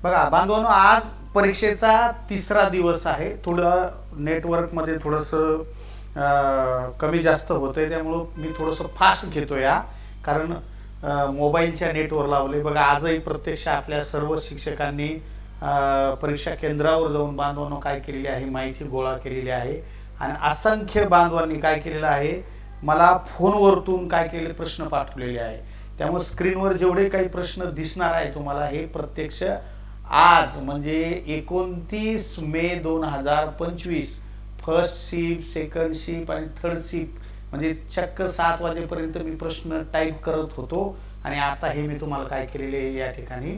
बघा बांधवांनो, आज परीक्षेचा तिसरा दिवस आहे. थोडं नेटवर्कमध्ये थोडंसं कमी जास्त होतंय, त्यामुळं मी थोडंसं फास्ट घेतो या, कारण मोबाईलच्या नेटवर लावले. बघा आजही प्रत्यक्ष आपल्या सर्व शिक्षकांनी परीक्षा केंद्रावर जाऊन बांधवांनो काय केलेली आहे माहिती गोळा केलेली आहे. आणि असंख्य बांधवांनी काय केलेलं आहे, मला फोनवरतून काय केलेले प्रश्न पाठवलेले आहे. त्यामुळे स्क्रीनवर जेवढे काही प्रश्न दिसणार आहे तुम्हाला, हे प्रत्यक्ष आज म्हणजे 29 मे 2025 फर्स्ट शिफ्ट, सेकंड शिफ्ट आणि थर्ड शिफ्ट म्हणजे चक्क 7 वाजेपर्यंत मी प्रश्न टाईप करत होतो आणि आता हे मी तुम्हाला काय केलेले या ठिकाणी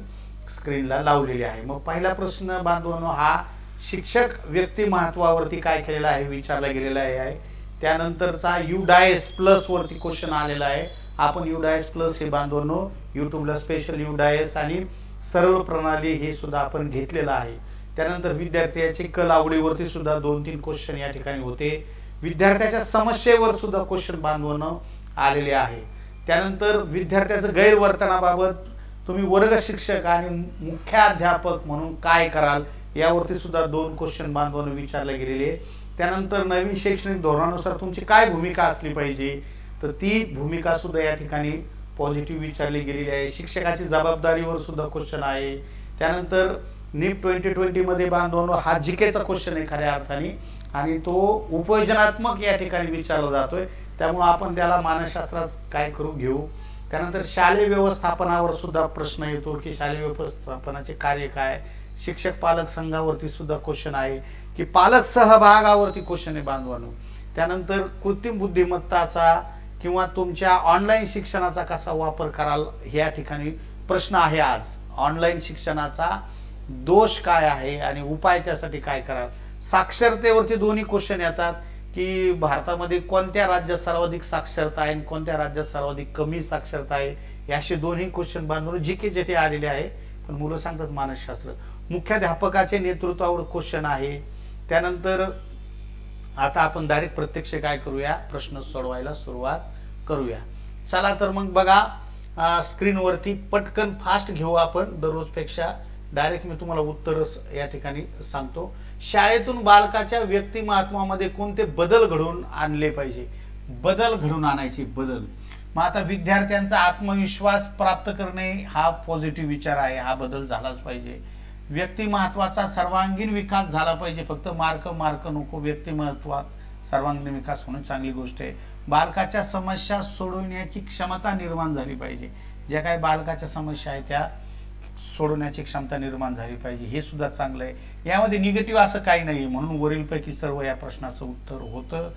स्क्रीनला लावलेले आहे. मग पहिला प्रश्न बांधवांनो हा शिक्षक व्यक्तिमत्वावरती काय केलेला आहे विचारला गेलेला आहे. त्यानंतरचा युडायस प्लस वरती क्वेश्चन आलेला आहे. आपण युडायस प्लस हे बांधवांनो यूट्यूबला स्पेशल युडायस आणि सरळ प्रणाली हे सुद्धा आपण घेतलेलं आहे. त्यानंतर विद्यार्थ्याची कल आवडीवरती सुद्धा 2-3 क्वेश्चन या ठिकाणी होते. विद्यार्थ्याच्या समस्येवर सुद्धा क्वेश्चन बांधवांनो आलेले आहे. त्यानंतर विद्यार्थ्याचं गैरवर्तनाबाबत तुम्ही वर्ग शिक्षक आणि मुख्याध्यापक म्हणून काय कराल यावरती सुद्धा 2 क्वेश्चन बांधवांनो विचारले गेलेले. त्यानंतर नवीन शैक्षणिक धोरणानुसार तुमची काय भूमिका असली पाहिजे, तर ती भूमिका सुद्धा या ठिकाणी पॉझिटिव्ह विचारली गेलेली आहे. शिक्षकाची जबाबदारीवर सुद्धा क्वेश्चन आहे. त्यानंतर नीट 2020 मध्ये बांधवांनो हा जीकेचा क्वेश्चन आहे खऱ्या अर्थाने, आणि तो उपयोजनात्मक या ठिकाणी विचारला जातोय, त्यामुळे आपण त्याला मानसशास्त्रात काय करू घेऊ. त्यानंतर शालेय व्यवस्थापनावर सुद्धा प्रश्न येतो की शालेय व्यवस्थापनाचे कार्य काय. शिक्षक पालक संघावरती सुद्धा क्वेश्चन आहे की पालक सहभागावरती क्वेश्चन आहे बांधवांनो. त्यानंतर कृत्रिम बुद्धिमत्ताचा किंवा तुमच्या ऑनलाईन शिक्षणाचा कसा वापर कराल या ठिकाणी प्रश्न आहे. आज ऑनलाईन शिक्षणाचा दोष काय आहे आणि उपाय त्यासाठी काय कराल. साक्षरतेवरती दोन्ही क्वेश्चन येतात की भारतामध्ये कोणत्या राज्यात सर्वाधिक साक्षरता आहे आणि कोणत्या राज्यात सर्वाधिक कमी साक्षरता आहे, याशी दोन्ही क्वेश्चन बांधून जीके जेथे आलेले आहे, पण मुलं सांगतात मानसशास्त्र. मुख्याध्यापकाचे नेतृत्वावर क्वेश्चन आहे. त्यानंतर आता आपण डायरेक्ट प्रत्यक्ष काय करूया प्रश्न सोडवायला सुरुवात करूया. चला तर मग बघा स्क्रीनवरती पटकन फास्ट घेऊ आपण दररोजपेक्षा. डायरेक्ट मी तुम्हाला उत्तर या ठिकाणी सांगतो. शाळेतून बालकाच्या व्यक्तिमत्वामध्ये कोणते बदल घडवून आणले पाहिजे. बदल घडवून आणायचे बदल. मग आता विद्यार्थ्यांचा आत्मविश्वास प्राप्त करणे हा पॉझिटिव्ह विचार आहे, हा बदल झालाच पाहिजे. व्यक्तिमत्वाचा सर्वांगीण विकास झाला पाहिजे, फक्त मार्क नको, व्यक्तिमत्वात सर्वांगीण विकास होणं चांगली गोष्ट आहे. बालकाच्या समस्या सोडवण्याची क्षमता निर्माण झाली पाहिजे. ज्या काही बालकाच्या समस्या आहेत त्या सोडवण्याची क्षमता निर्माण झाली पाहिजे, हे सुद्धा चांगलं आहे. यामध्ये निगेटिव्ह असं काही नाही, म्हणून वरीलपैकी सर्व या प्रश्नाचं उत्तर होतं.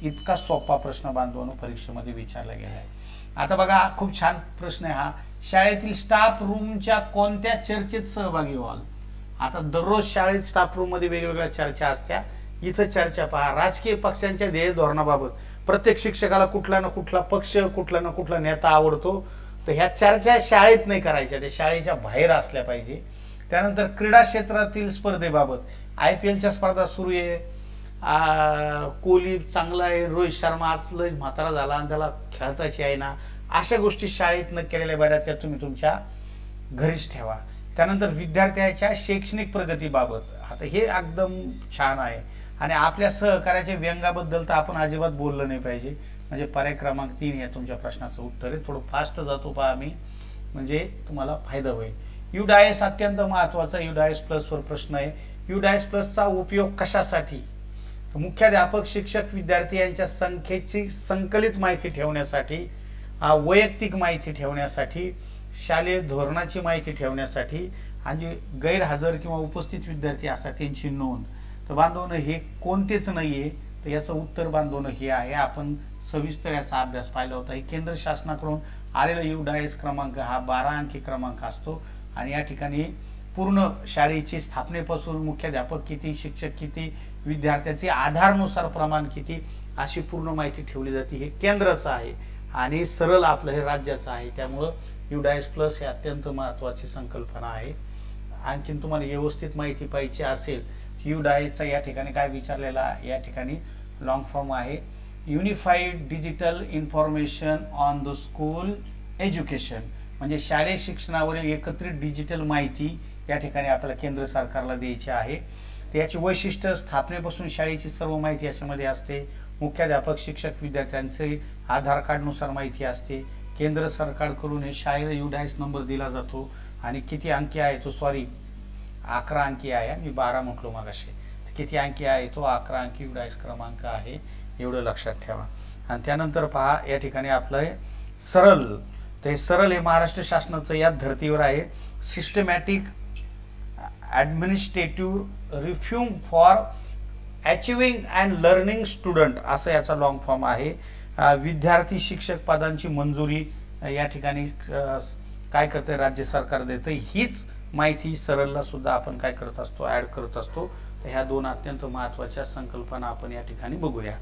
इतका सोपा प्रश्न बांधवांनो परीक्षेमध्ये विचारला गेला आहे. आता बघा खूप छान प्रश्न आहे हा. शाळेतील स्टाफ रूमच्या कोणत्या चर्चेत सहभागी व्हाल. आता दररोज शाळेत स्टाफ रूम मध्ये वेगवेगळ्या चर्चा असत्या. इथं चर्चा पहा. राजकीय पक्षांच्या ध्येय धोरणाबाबत प्रत्येक शिक्षकाला कुठला ना कुठला पक्ष, कुठला ना कुठला नेता आवडतो, तर ह्या चर्चा शाळेत नाही करायच्या, त्या शाळेच्या बाहेर असल्या पाहिजे. त्यानंतर क्रीडा क्षेत्रातील स्पर्धेबाबत IPLच्या स्पर्धा सुरू आहे. कोहली चांगला आहे, रोहित शर्मा आज लय म्हातारा झाला आणि त्याला खेळताची आहे ना, अशा गोष्टी शाळेत न केलेल्या बऱ्याच त्या तुम्ही तुमच्या घरीच ठेवा. त्यानंतर विद्यार्थ्याच्या शैक्षणिक प्रगतीबाबत आता हे एकदम छान आहे. आणि आपल्या सहकार्याच्या व्यंगाबद्दल तर आपण अजिबात बोललं नाही पाहिजे. म्हणजे पर्याय क्रमांक 3 या तुमच्या प्रश्नाचं उत्तर आहे. थोडं फास्ट जातो पहा मी, म्हणजे तुम्हाला फायदा होईल. युडायस अत्यंत महत्वाचा. युडायस प्लसवर प्रश्न आहे. युडायस प्लसचा उपयोग कशासाठी. मुख्याध्यापक, शिक्षक, विद्यार्थी यांच्या संख्येची संकलित माहिती ठेवण्यासाठी, वैयक्तिक माहिती ठेवण्यासाठी, शालेय धोरणाची माहिती ठेवण्यासाठी, आणि गैरहजर किंवा उपस्थित विद्यार्थी असतात त्यांची नोंद. तर बांधवणं हे कोणतेच नाहीये, तर याचं उत्तर बांधवणं हे आहे. आपण सविस्तर याचा अभ्यास पाहिला होता. हे केंद्र शासनाकडून आलेला युडायस क्रमांक हा 12 अंकी क्रमांक असतो आणि या ठिकाणी पूर्ण शाळेची स्थापनेपासून मुख्याध्यापक किती, शिक्षक किती, विद्यार्थ्याचे आधारनुसार प्रमाण किती, अशी पूर्ण माहिती ठेवली जाते. हे केंद्राचं आहे आणि सरळ आपलं हे राज्याचं आहे. त्यामुळं युडायस प्लस हे अत्यंत महत्त्वाची संकल्पना आहे. आणखीन तुम्हाला व्यवस्थित माहिती पाहिजे असेल, युडायसचा या ठिकाणी काय विचारलेला, या ठिकाणी लॉंग फॉर्म आहे. Unified digital information on the school education, म्हणजे शालेय शिक्षणावरील एकत्रित डिजिटल माहिती या ठिकाणी आपल्याला केंद्र सरकारला द्यायची आहे. तर याची वैशिष्ट्य स्थापनेपासून शाळेची सर्व माहिती याच्यामध्ये असते. मुख्याध्यापक, शिक्षक, विद्यार्थ्यांचे आधार कार्डनुसार माहिती असते. केंद्र सरकारकडून हे शाळेला UDIS नंबर दिला जातो आणि किती अंकी आहे तो, सॉरी 11 अंकी आहे, मी 12 म्हटलो मगाशी. किती अंकी आहे तो 11 अंकी UDIS क्रमांक आहे, एवढं लक्षात ठेवा. आणि त्यानंतर पहा या ठिकाणी आपलं सरल, तर हे सरल हे महाराष्ट्र शासनाचं या धर्तीवर आहे. Systematic administrative reform for achieving and learning student असं याचा लॉंग फॉर्म आहे. विद्यार्थी शिक्षक पदांची मंजुरी या ठिकाणी काय करते, राज्य सरकार देतं. हीच माहिती सरलला सुद्धा आपण काय करत असतो, ऍड करत असतो. तर ह्या दोन अत्यंत महत्त्वाच्या संकल्पना आपण या ठिकाणी बघूया.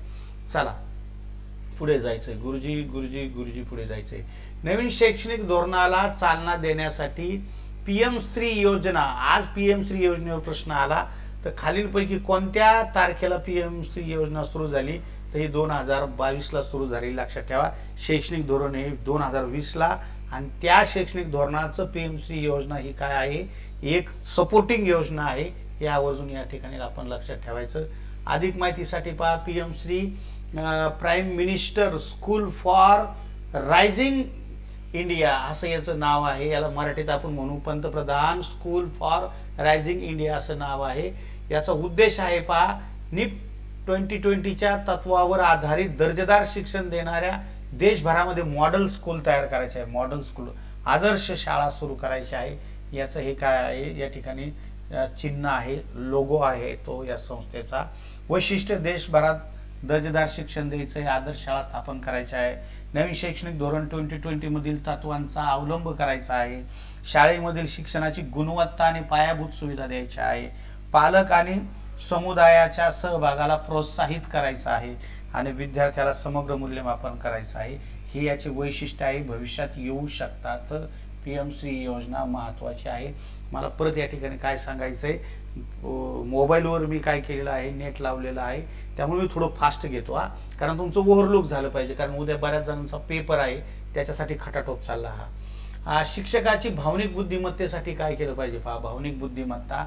चला पुढे जायचंय, गुरुजी गुरुजी गुरुजी पुढे जायचंय. नवीन शैक्षणिक धोरणाला चालना देण्यासाठी PM श्री योजना, आज PM श्री योजनेवर प्रश्न आला तर खालीलपैकी कोणत्या तारखेला PM श्री योजना सुरू झाली, तर ही 2022 ला सुरू झाली. लक्षात ठेवा, शैक्षणिक धोरण हे 2020 ला, आणि त्या शैक्षणिक धोरणाचं PM श्री योजना ही काय आहे, एक सपोर्टिंग योजना आहे. हे आवर्जून या ठिकाणी आपण लक्षात ठेवायचं. अधिक माहितीसाठी पहा PM Shri prime minister school for rising India असं याचं नाव आहे. याला मराठीत आपण म्हणू पंतप्रधान स्कूल फॉर रायझिंग इंडिया असं नाव आहे. याचा उद्देश आहे पहा, NIP 2020च्या तत्वावर आधारित दर्जेदार शिक्षण देणाऱ्या देशभरामध्ये मॉडेल स्कूल तयार करायचे आहे. मॉडेल स्कूल, आदर्श शाळा सुरू करायची आहे. याचं हे काय आहे, या ठिकाणी चिन्ह आहे, लोगो आहे तो या संस्थेचा. वैशिष्ट्य, देशभरात दर्जेदार शिक्षण द्यायचं आहे, आदर्श शाळा स्थापन करायच्या आहे. नवीन शैक्षणिक धोरण 2020 मधील तत्वांचा अवलंब करायचा आहे. शाळेमधील शिक्षणाची गुणवत्ता आणि पायाभूत सुविधा द्यायच्या आहे. पालक आणि समुदायाच्या सहभागाला प्रोत्साहित करायचं आहे आणि विद्यार्थ्याला समग्र मूल्यमापन करायचं आहे. ही याची वैशिष्ट्य आहे, भविष्यात येऊ शकतात. PM श्री योजना महत्वाची आहे. मला परत या ठिकाणी काय सांगायचंय, मोबाईलवर मी काय केलेलं आहे, नेट लावलेलं आहे, त्यामुळे मी थोडं फास्ट घेतो कारण तुमचं ओव्हरलुक झालं पाहिजे, कारण उद्या बऱ्याच जणांचा पेपर आहे, त्याच्यासाठी खटाटोप चालला हा. शिक्षकाची भावनिक बुद्धिमत्तेसाठी काय केलं पाहिजे पहा, भावनिक बुद्धिमत्ता,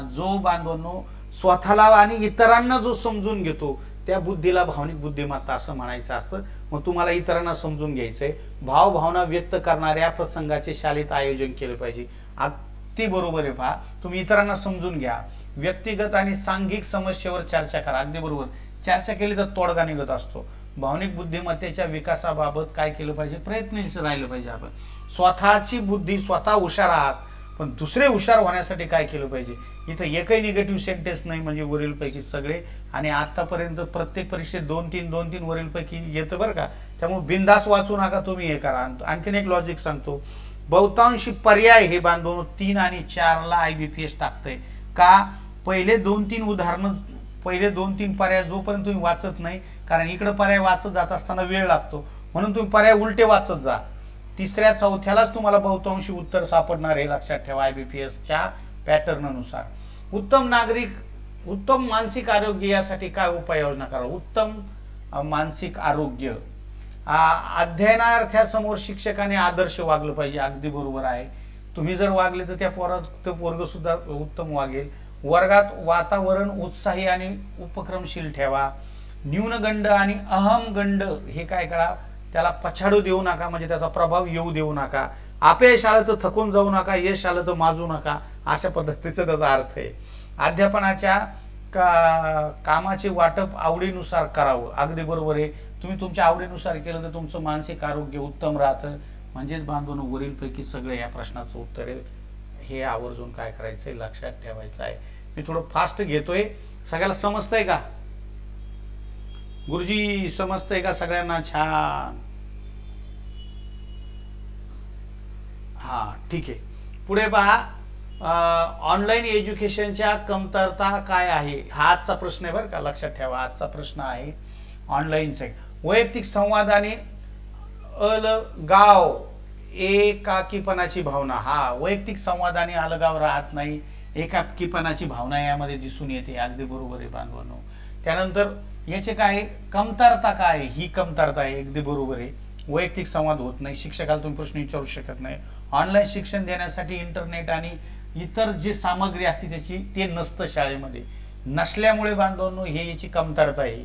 जो बांधवांनो स्वतःला आणि इतरांना जो समजून घेतो त्या बुद्धीला भावनिक बुद्धिमत्ता असं म्हणायचं असतं. मग तुम्हाला इतरांना समजून घ्यायचंय, भावभावना व्यक्त करणाऱ्या प्रसंगाचे शाळेत आयोजन केले पाहिजे. अगदी बरोबर आहे पहा, तुम्ही इतरांना समजून घ्या, व्यक्तिगत आणि सांघिक समस्येवर चर्चा करा. अगदी बरोबर, चर्चा केली तर तोडगा निघत असतो. भावनिक बुद्धिमत्तेच्या विकासाबाबत काय केलं पाहिजे, प्रयत्नशील राहिलं पाहिजे. आपण स्वतःची बुद्धी, स्वतः हुशार आहात पण दुसरे हुशार होण्यासाठी काय केलं पाहिजे. इथं एकही निगेटिव्ह सेंटेन्स नाही, म्हणजे वरीलपैकी सगळे. आणि आतापर्यंत प्रत्येक परीक्षेत 2-3 वरीलपैकी येतं बरं का, त्यामुळे बिंदास वाचू नका तुम्ही, हे करा. आणखीन एक लॉजिक सांगतो, बहुतांशी पर्याय हे बांधून 3 आणि 4 ला IBPS टाकतंय का, पहिले 2-3 उदाहरणं, पहिले 2-3 पर्याय जोपर्यंत तुम्ही वाचत नाही, कारण इकडे पर्याय वाचत जात असताना वेळ लागतो, म्हणून तुम्ही पर्याय उलटे वाचत जा. 3ऱ्या-4थ्यालाच तुम्हाला बहुतांशी उत्तर सापडणार हे लक्षात ठेवा IBPSच्या पॅटर्ननुसार. उत्तम नागरिक, उत्तम मानसिक आरोग्य यासाठी काय उपाययोजना करा. उत्तम मानसिक आरोग्य, अध्ययनार्थ्यासमोर शिक्षकाने आदर्श वागलं पाहिजे. अगदी बरोबर आहे, तुम्ही जर वागले तर त्या पोरग सुद्धा उत्तम वागेल. वर्गात वातावरण उत्साही आणि उपक्रमशील ठेवा. न्यूनगंड आणि अहमगंड हे काय करा, त्याला पछाडू देऊ नका, म्हणजे त्याचा प्रभाव येऊ देऊ नका. अपयश आलं तर थकून जाऊ नका, यश आलं तर माजू नका, अशा पद्धतीचा त्याचा अर्थ आहे. अध्यापनाच्या कामाचे वाटप आवडीनुसार करावं. अगदी बरोबर आहे, तुम्ही तुमच्या आवडीनुसार केलं तर तुमचं मानसिक आरोग्य उत्तम राहतं. म्हणजेच बांधून वरीलपैकी सगळं या प्रश्नाचं उत्तर आहे. हे आवर्जून काय करायचंय, लक्षात ठेवायचं आहे. मी थोडं फास्ट घेतोय, सगळ्याला समजतंय का गुरुजी, समजतंय का सगळ्यांना? छान, हा ठीक आहे. पुढे पहा, ऑनलाईन एज्युकेशनच्या कमतरता काय आहे, हा आजचा प्रश्न आहे बरं का, लक्षात ठेवा. आजचा प्रश्न आहे ऑनलाईनचा. वैयक्तिक संवाद आणि अलगाव, एकाकीपणाची भावना. हा, वैयक्तिक संवाद आणि अलगाव राहत नाही, एकाकीपणाची भावना यामध्ये दिसून येते. अगदी बरोबर आहे बांधवांनो. त्यानंतर याचे काय कमतरता काय, ही कमतरता आहे. अगदी बरोबर आहे, वैयक्तिक संवाद होत नाही, शिक्षकाला तुम्ही प्रश्न विचारू शकत नाही. ऑनलाईन शिक्षण देण्यासाठी इंटरनेट आणि इतर जी सामग्री असते त्याची ते नसतं शाळेमध्ये. नसल्यामुळे बांधवांनो हे याची कमतरता आहे.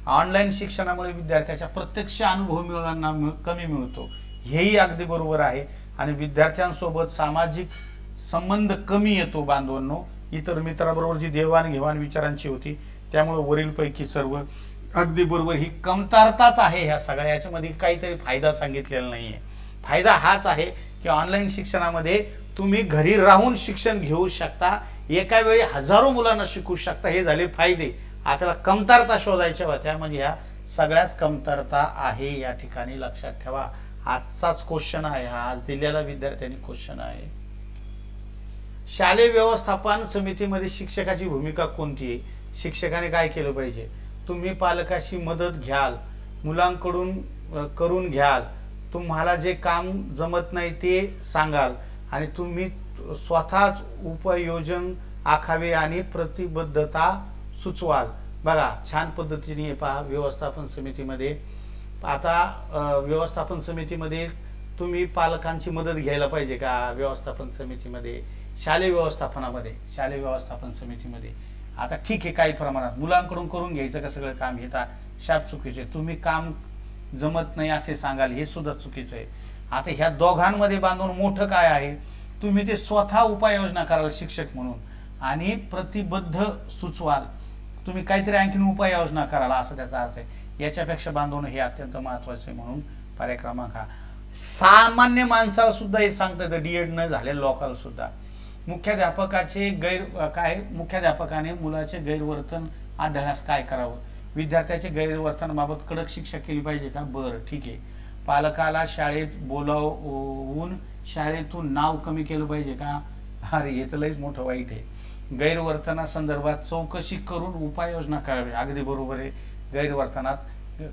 ऑनलाईन शिक्षणामुळे विद्यार्थ्याच्या प्रत्यक्ष अनुभव मिळवताना कमी मिळतो, हेही अगदी बरोबर आहे. आणि विद्यार्थ्यांसोबत सामाजिक संबंध कमी येतो बांधवांनो. इतर मित्राबरोबर जी देवाणघेवाण विचारांची होती, त्यामुळे वरीलपैकी सर्व अगदी बरोबर. ही कमतरताच आहे. ह्या सगळ्या याच्यामध्ये काहीतरी फायदा सांगितलेला नाहीये. फायदा हाच आहे की ऑनलाईन शिक्षणामध्ये तुम्ही घरी राहून शिक्षण घेऊ शकता, एका वेळी हजारो मुलांना शिकवू शकता, हे झाले फायदे. आपल्याला कमतरता शोधायच्या होत्या, म्हणजे ह्या सगळ्याच कमतरता आहे. या ठिकाणी लक्षात ठेवा. आजचाच क्वेश्चन आहे, आज दिलेला विद्यार्थ्यांनी क्वेश्चन आहे. शालेय व्यवस्थापन समितीमध्ये शिक्षकाची भूमिका कोणती आहे? शिक्षकाने काय केलं पाहिजे? तुम्ही पालकाची मदत घ्याल, मुलांकडून करून घ्याल, तुम्हाला जे काम जमत नाही ते सांगाल आणि तुम्ही स्वतःच उपाययोजन आखावे आणि प्रतिबद्धता सुचवाल. बघा, छान पद्धतीने पहा. व्यवस्थापन समितीमध्ये आता व्यवस्थापन समितीमध्ये तुम्ही पालकांची मदत घ्यायला पाहिजे का? व्यवस्थापन समितीमध्ये, शालेय व्यवस्थापन समितीमध्ये आता ठीक आहे, काही प्रमाणात मुलांकडून करून घ्यायचं का सगळं काम, हे तर शाप चुकीचे. तुम्ही काम जमत नाही असे सांगाल, हे सुद्धा चुकीचं आहे. आता ह्या दोघांमध्ये बांधून मोठं काय आहे? तुम्ही ते स्वतः उपाययोजना कराल शिक्षक म्हणून आणि प्रतिबद्ध सुचवाल, तुम्ही काहीतरी आणखीन उपाययोजना कराल, असं त्याचा अर्थ आहे. याच्यापेक्षा बांधवणं हे अत्यंत महत्वाचं आहे. म्हणून पर्याय क्रमांक हा. सामान्य माणसाला सुद्धा हे सांगता येतं, डीएड न झालेल्या लोकांना सुद्धा. मुख्याध्यापकाने मुलाचे गैरवर्तन आढळल्यास काय करावं? विद्यार्थ्याचे गैरवर्तनाबाबत कडक शिक्षा केली पाहिजे का? बरं, ठीक आहे. पालकाला शाळेत बोलावून शाळेतून नाव कमी केलं पाहिजे का? अरे हे तर लईच मोठं वाईट आहे. गैरवर्तनासंदर्भात चौकशी करून उपाययोजना करावी. अगदी बरोबर आहे. गैरवर्तनात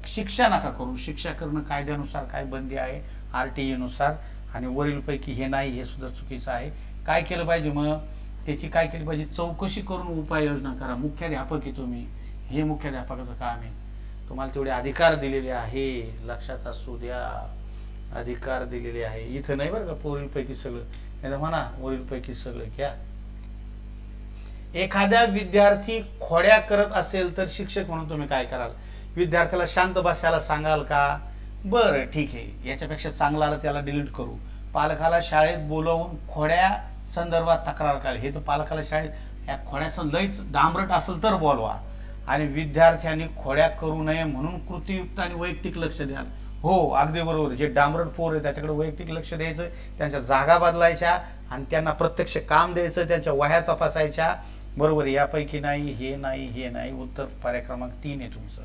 शिक्षा नका करू. शिक्षा करणं कायद्यानुसार काय बंदी आहे, RTE नुसार. आणि वरीलपैकी हे नाही, हे सुद्धा चुकीचं आहे. काय केलं पाहिजे मग? त्याची काय केली पाहिजे? चौकशी करून उपाययोजना करा. मुख्याध्यापक आहे तुम्ही, हे मुख्याध्यापकाचं काम आहे. तुम्हाला तेवढे अधिकार दिलेले आहे, लक्षात असू द्या. अधिकार दिलेले आहे. इथं नाही बरं का वरीलपैकी सगळं, नाही तर म्हणा वरीलपैकी सगळं घ्या. एखाद्या विद्यार्थी खोड्या करत असेल तर शिक्षक म्हणून तुम्ही काय कराल? विद्यार्थ्याला शांत बसायला सांगाल का? बरं, ठीक आहे. याच्यापेक्षा चांगला आला त्याला डिलीट करू. पालकाला शाळेत बोलवून खोड्या संदर्भात तक्रार कराल. हे तर पालकाला शाळेत या खोड्या लईच डांबरट असेल तर बोलवा. आणि विद्यार्थ्यांनी खोड्या करू नये म्हणून कृतीयुक्त आणि वैयक्तिक लक्ष द्याल. हो, अगदी बरोबर. जे डांबरट पोर आहे त्याच्याकडे वैयक्तिक लक्ष द्यायचं, त्यांच्या जागा बदलायच्या आणि त्यांना प्रत्यक्ष काम द्यायचं, त्यांच्या वह्या तपासायच्या. बरोबर. यापैकी नाही, हे नाही, हे नाही. उत्तर पर्याय क्रमांक 3 आहे तुमचं.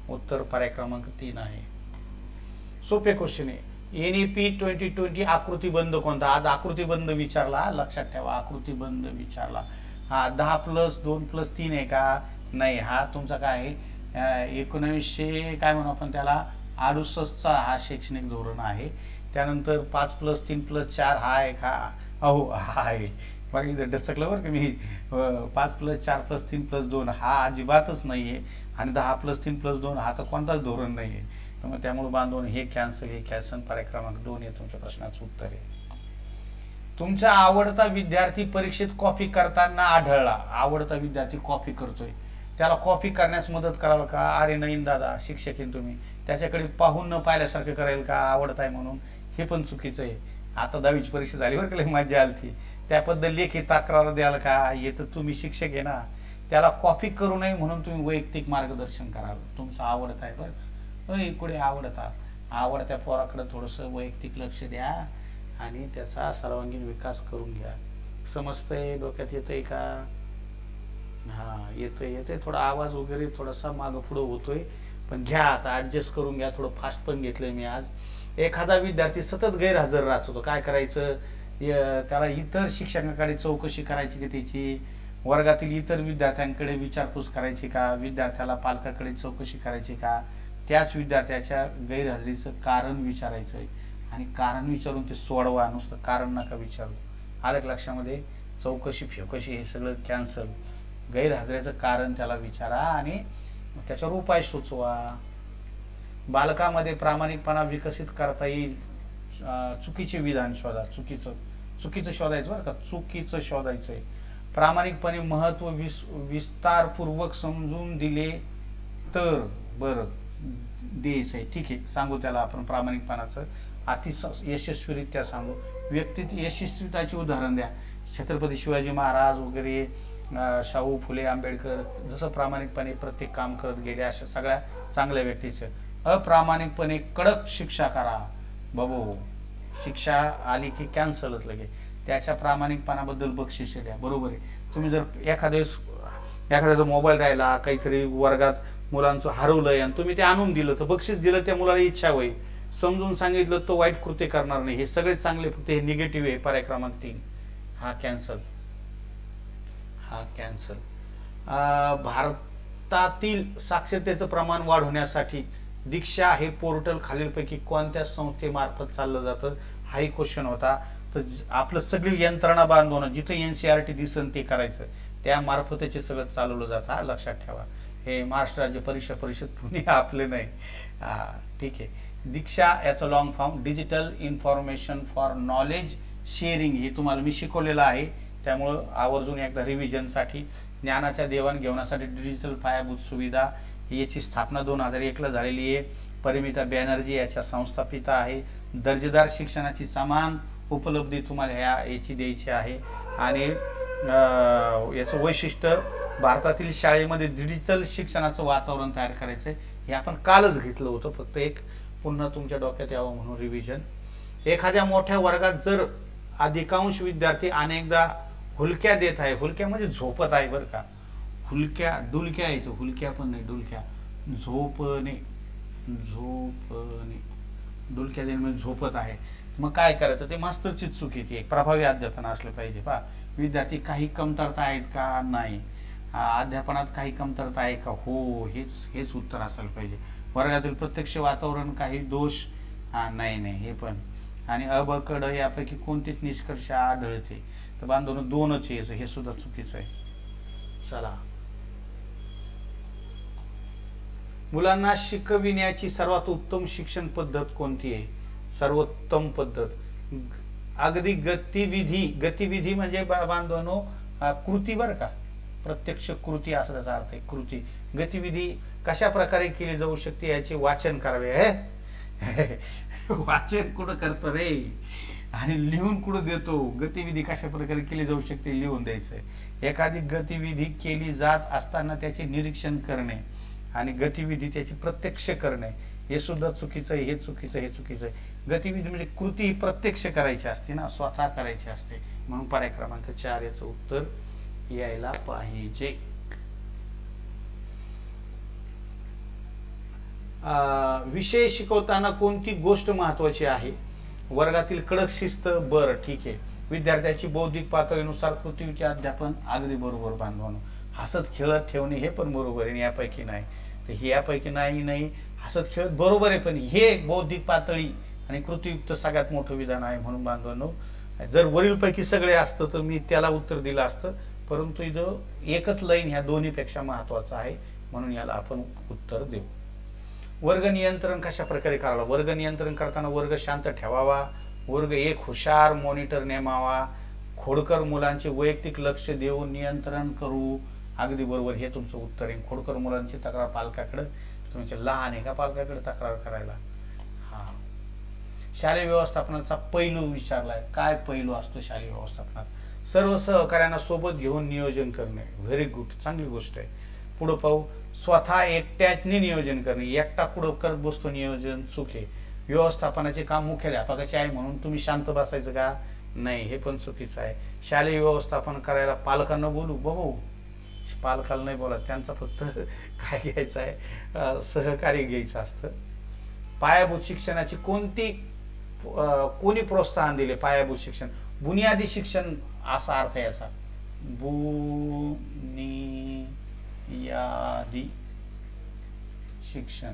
उत्तर पर्याय क्रमांक 3 आहे. सोपे क्वेश्चन आहे. NEP 2020 आकृतीबंध कोणता? आज आकृतीबंध विचारला, लक्षात ठेवा. आकृतीबंध विचारला. हा 10+2+3 आहे का? नाही. हा तुमचा काय आहे? 1900 काय म्हणू आपण त्याला, 68चा हा शैक्षणिक धोरण आहे. त्यानंतर 5+3+4 हा आहे का? हो, हा आहे. बघा इथं डचकलं बरं का मी. 5+4+3+2 हा अजिबातच नाहीये. आणि 10+3+2 हा तर कोणताच धोरण नाहीये. त्यामुळे बांधून हे कॅन्सल, हे कॅन्सल. पर्याय क्रमांक 2 हे तुमच्या प्रश्नाचं उत्तर आहे. तुमचा आवडता विद्यार्थी परीक्षेत कॉपी करताना आढळला. आवडता विद्यार्थी कॉपी करतोय, त्याला कॉपी करण्यास मदत कराल का? अरे नाही दादा, शिक्षक आहे तुम्ही, त्याच्याकडे पाहून न पाहिल्यासारखं करायला का? आवडताय म्हणून, हे पण चुकीचं आहे. आता 10वीची परीक्षा झाली बरं का, मजा आली ती. त्याबद्दल लेखी तक्रार द्याल का? हे तर तुम्ही शिक्षक आहे ना. त्याला कॉपी करू नये म्हणून तुम्ही वैयक्तिक मार्गदर्शन कराल. तुमचं आवडत आहे बरं, पुढे आवडत्या पोराकडे थोडंसं वैयक्तिक लक्ष द्या आणि त्याचा सर्वांगीण विकास करून घ्या. समजतंय? डोक्यात येतंय का? हा, येतंय. थोडा आवाज वगैरे थोडासा मागं पुढं होतोय, पण घ्या आता, ऍडजस्ट करून घ्या. थोडं फास्ट पण घेतलंय मी आज. एखादा विद्यार्थी सतत गैरहजर राहतो, काय करायचं? त्याला इतर शिक्षकांकडे चौकशी करायची की त्याची, वर्गातील इतर विद्यार्थ्यांकडे विचारपूस करायची का? विद्यार्थ्याला पालकाकडे चौकशी करायची का? त्याच विद्यार्थ्याच्या गैरहजेरीचं कारण विचारायचं आहे आणि कारण विचारून ते सोडवा. नुसतं कारण नका विचारू. आलं लक्षामध्ये? चौकशी फेकशी हे सगळं कॅन्सल. गैरहजेरीचं कारण त्याला विचारा आणि त्याच्यावर उपाय सुचवा. बालकामध्ये प्रामाणिकपणा विकसित करता येईल. चुकीचे विधान शोधा. चुकीचं शोधायचं बरं का, चुकीचं शोधायचंय. प्रामाणिकपणे महत्व विस्तारपूर्वक समजून दिले तर बरं द्यायचं आहे. ठीक आहे, सांगू त्याला आपण प्रामाणिकपणाचं अति यशस्वीरित्या सांगू. व्यक्ती यशस्वीताची उदाहरण द्या. छत्रपती शिवाजी महाराज वगैरे, शाहू फुले आंबेडकर जसं प्रामाणिकपणे प्रत्येक काम करत गेले, अशा सगळ्या चांगल्या व्यक्तीचं. अप्रामाणिकपणे कडक शिक्षा करा बाबू, शिक्षा आली की कॅन्सलच लगे. त्याच्या प्रामाणिकपणाबद्दल बक्षीस द्या. बरोबर आहे. तुम्ही जर एखाद्याचा मोबाईल राहिला, काहीतरी वर्गात मुलांचं हरवलंय आणि तुम्ही ते आणून दिलं तर बक्षीस दिलं, त्या मुलाला इच्छा होईल. समजून सांगितलं तो वाईट कृत्य करणार नाही. हे सगळे चांगले, फक्त हे निगेटिव्ह आहे. पर्याय क्रमांक 3 हा कॅन्सल. भारतातील साक्षरतेचं प्रमाण वाढवण्यासाठी दीक्षा हे पोर्टल खालीलपैकी कोणत्या संस्थेमार्फत चाललं जातं, हाही क्वेश्चन होता. तर आपलं सगळी यंत्रणा बांधून जिथे NCERT दिसन ते करायचं, त्या मार्फतचे सगळं चालवलं जातं. हा लक्षात ठेवा. हे महाराष्ट्र राज्य परीक्षा परिषद पुणे आपले नाही. ठीक आहे. दीक्षा याचं long form digital information for knowledge sharing, हे तुम्हाला मी शिकवलेलं आहे. त्यामुळं आवर्जून एकदा रिव्हिजनसाठी, ज्ञानाच्या देवाणघेवाणासाठी डिजिटल पायाभूत सुविधा, याची स्थापना 2001ला झालेली आहे. परिमिता बॅनर्जी याच्या संस्थापिका आहे. दर्जेदार शिक्षणाची समान उपलब्धी तुम्हाला याची द्यायची आहे. आणि याचं वैशिष्ट्य, भारतातील शाळेमध्ये डिजिटल शिक्षणाचं वातावरण तयार करायचं आहे. हे आपण कालच घेतलं होतं, फक्त एक पुन्हा तुमच्या डोक्यात यावं म्हणून रिव्हिजन. एखाद्या मोठ्या वर्गात जर अधिकांश विद्यार्थी अनेकदा हुलक्या देत आहे, हुलक्या म्हणजे झोपत आहे बरं का, हुलक्या डुलक्या येतो, हुलक्या पण नाही, डुलक्या, झोपणे डुलक्या देणे म्हणजे झोपत आहे. मग काय करायचं, ते मास्तरची चूक येते. प्रभावी अध्यापन असलं पाहिजे. पहा, विद्यार्थी काही कमतरता आहेत का, नाही. अध्यापनात काही कमतरता आहे का, हो, हेच उत्तर असायला पाहिजे. वर्गातील प्रत्यक्ष वातावरण काही दोष, नाही, हे पण. आणि अबकड यापैकी कोणतेच निष्कर्ष आढळते. तर बांधून 2च यायचं, हे सुद्धा चुकीचं आहे. चला, मुलांना शिकविण्याची सर्वात उत्तम शिक्षण पद्धत कोणती आहे? सर्वोत्तम पद्धत अगदी गतिविधी म्हणजे बांधवांनो कृती बरं का, प्रत्यक्ष कृती असा त्याचा अर्थ आहे. कृती, गतिविधी कशा प्रकारे केली जाऊ शकते याचे वाचन करावे. वाचन कुठं करतो रे, आणि लिहून कुठं देतो. गतिविधी कशा प्रकारे केली जाऊ शकते लिहून द्यायचं. एखादी गतिविधी केली जात असताना त्याचे निरीक्षण करणे आणि गतिविधी त्याची प्रत्यक्ष करणे, हे सुद्धा चुकीचं आहे. हे चुकीचं आहे. गतिविधी म्हणजे कृती प्रत्यक्ष करायची असते ना, स्वतः करायची असते. म्हणून पर्याय क्रमांक 4 याचं उत्तर यायला पाहिजे. विषय शिकवताना कोणती गोष्ट महत्वाची आहे? वर्गातील कडक शिस्त, बरं ठीक आहे. विद्यार्थ्याची बौद्धिक पातळीनुसार कृतीचे अध्यापन, अगदी बरोबर बांधवानो. हसत खेळत ठेवणे, हे पण बरोबर आहे. यापैकी नाही, तर यापैकी नाही. हसत खेळत बरोबर आहे, पण हे बौद्धिक पातळी आणि कृतीयुक्त सगळ्यात मोठं विधान आहे. म्हणून बांधवांनो, जर वरीलपैकी सगळे असतं तर मी त्याला उत्तर दिलं असतं, परंतु इथं एकच लाईन ह्या दोन्हीपेक्षा महत्वाचं आहे, म्हणून याला आपण उत्तर देऊ. वर्ग नियंत्रण कशा प्रकारे करावा? वर्ग नियंत्रण करताना वर्ग शांत ठेवावा, वर्ग एक हुशार मॉनिटर नेमावा, खोडकर मुलांचे वैयक्तिक लक्ष देऊन नियंत्रण करू. अगदी बरोबर, हे तुमचं उत्तर आहे. खोडकर मुलांची तक्रार पालकाकडे, तुमचे लहान आहे का पालकाकडे तक्रार करायला? हा. शालेय व्यवस्थापनाचा पैलू विचारलाय. काय पैलू असतो शालेय व्यवस्थापनात? सर्व सहकार्यांना सोबत घेऊन नियोजन करणे. व्हेरी गुड, चांगली गोष्ट आहे. पुढे पाहू. स्वतः एकट्याने नियोजन करणे. एकटा पुढं करत बसतो नियोजन, चूक आहे. व्यवस्थापनाचे काम मुख्याध्यापकाचे आहे म्हणून तुम्ही शांत बसायचं का? नाही, हे पण चुकीचं आहे. शालेय व्यवस्थापन करायला पालकांना बोलू, बघू, पालकाला नाही बोला, त्यांचा फक्त काय घ्यायचं आहे, सहकार्य घ्यायचं असतं. पायाभूत शिक्षणाची कोणी प्रोत्साहन दिले? पायाभूत शिक्षण, बुनियादी शिक्षण असा अर्थ आहे याचा. बुनियादी शिक्षण.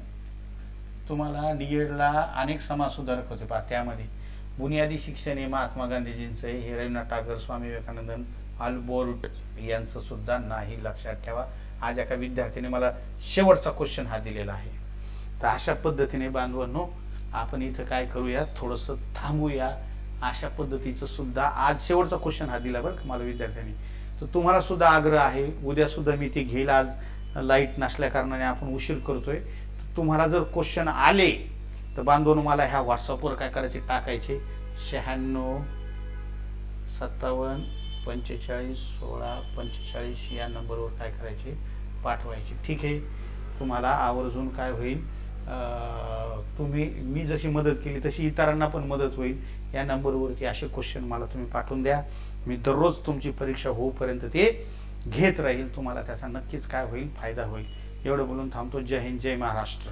तुम्हाला डीएडला अनेक समाज सुधारक होते पहा, त्यामध्ये बुनियादी शिक्षण हे महात्मा गांधीजींचं आहे, हे रवींद्रनाथ टागोर, स्वामी विवेकानंद, अल्बोर्ट यांचं सुद्धा नाही. लक्षात ठेवा. आज एका विद्यार्थ्याने मला शेवटचा क्वेश्चन हा दिलेला आहे. तर अशा पद्धतीने बांधवांनो, आपण इथं काय करूया, थोडंसं थांबूया अशा पद्धतीचं सुद्धा आज शेवटचा क्वेश्चन हा दिला बरं का मला विद्यार्थ्यांनी. तर तुम्हाला सुद्धा आग्रह आहे, उद्या सुद्धा मी ते घेईल. आज लाईट नसल्या कारणाने आपण उशीर करतोय. तुम्हाला जर क्वेश्चन आले तर बांधून मला ह्या व्हॉट्सअपवर काय करायचे, टाकायचे. 96 57 45 16 45 या नंबरवर काय करायचे, पाठवायचे. ठीक आहे. तुम्हाला आवर्जून काय होईल, मी जशी मदत केली तशी इतरांना पण मदत होईल. या नंबरवरती असे क्वेश्चन मला तुम्ही पाठवून द्या. मी दररोज तुमची परीक्षा होईपर्यंत ते घेत राहील. तुम्हाला त्याचा नक्कीच काय होईल, फायदा होईल. एवढं बोलून थांबतो. जय हिंद, जय महाराष्ट्र.